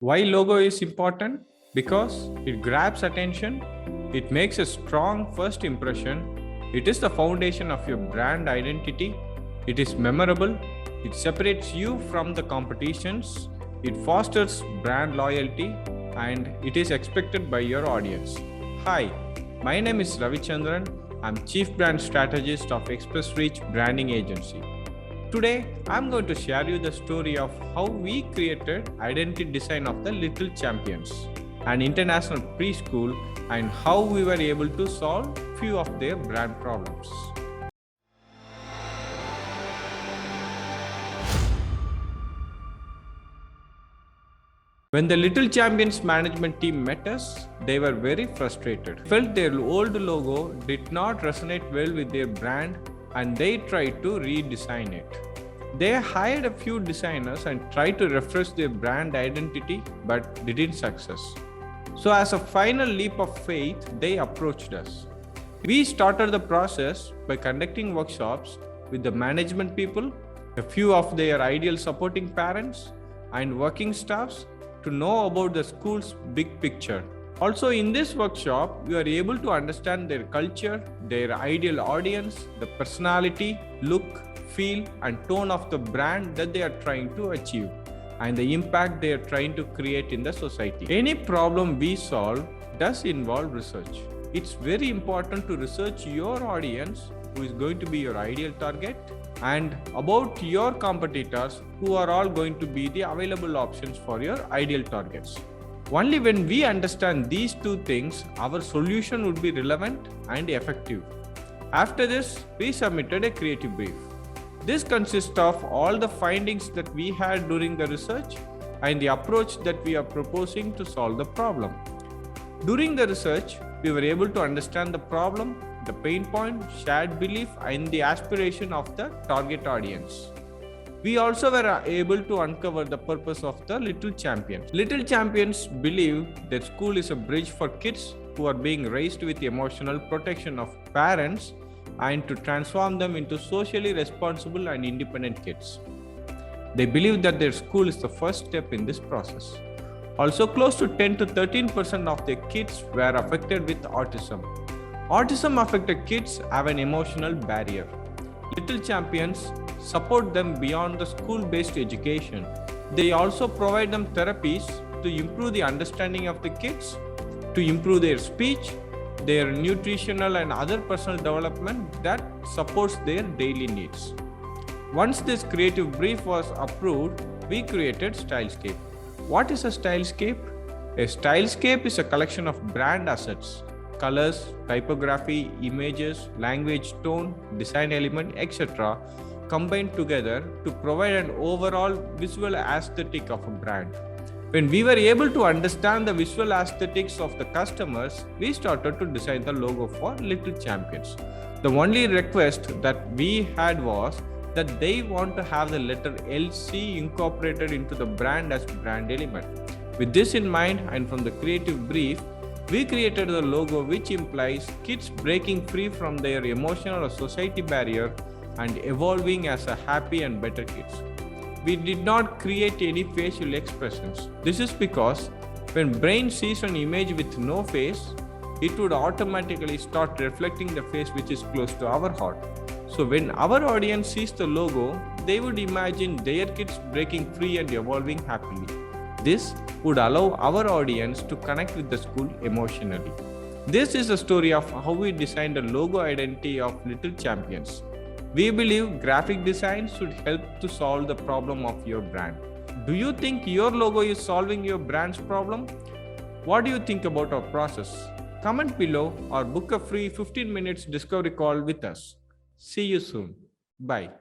Why logo is important? Because it grabs attention, it makes a strong first impression, it is the foundation of your brand identity, it is memorable, it separates you from the competitions, it fosters brand loyalty, and it is expected by your audience. Hi, my name is Ravichandran. I'm Chief Brand Strategist of XpressReach Branding Agency. Today, I'm going to share you the story of how we created identity design of the Little Champions, an international preschool, and how we were able to solve few of their brand problems. When the Little Champions management team met us, they were very frustrated. Felt their old logo did not resonate well with their brand and they tried to redesign it. They hired a few designers and tried to refresh their brand identity but didn't success. So as a final leap of faith, they approached us. We started the process by conducting workshops with the management people, a few of their ideal supporting parents, and working staffs to know about the school's big picture. Also, in this workshop, we are able to understand their culture, their ideal audience, the personality, look, feel, and tone of the brand that they are trying to achieve, and the impact they are trying to create in the society. Any problem we solve does involve research. It's very important to research your audience, who is going to be your ideal target, and about your competitors, who are all going to be the available options for your ideal targets. Only when we understand these two things, our solution would be relevant and effective. After this, we submitted a creative brief. This consists of all the findings that we had during the research and the approach that we are proposing to solve the problem. During the research, we were able to understand the problem, the pain point, shared belief, and the aspiration of the target audience. We also were able to uncover the purpose of the Little Champions. Little Champions believe that school is a bridge for kids who are being raised with emotional protection of parents and to transform them into socially responsible and independent kids. They believe that their school is the first step in this process. Also, close to 10 to 13% of their kids were affected with autism. Autism affected kids have an emotional barrier. Little Champions support them beyond the school-based education. They also provide them therapies to improve the understanding of the kids, to improve their speech, their nutritional and other personal development that supports their daily needs. Once this creative brief was approved, we created Stylescape. What is a Stylescape? A Stylescape is a collection of brand assets, colors, typography, images, language, tone, design element, etc. combined together to provide an overall visual aesthetic of a brand. When we were able to understand the visual aesthetics of the customers, we started to design the logo for Little Champions. The only request that we had was that they want to have the letter LC incorporated into the brand as brand element. With this in mind and from the creative brief, we created the logo which implies kids breaking free from their emotional or society barrier and evolving as a happy and better kids. We did not create any facial expressions. This is because when brain sees an image with no face, it would automatically start reflecting the face which is close to our heart. So when our audience sees the logo, they would imagine their kids breaking free and evolving happily. This would allow our audience to connect with the school emotionally. This is a story of how we designed the logo identity of Little Champions. We believe graphic design should help to solve the problem of your brand. Do you think your logo is solving your brand's problem? What do you think about our process? Comment below or book a free 15 minutes discovery call with us. See you soon. Bye.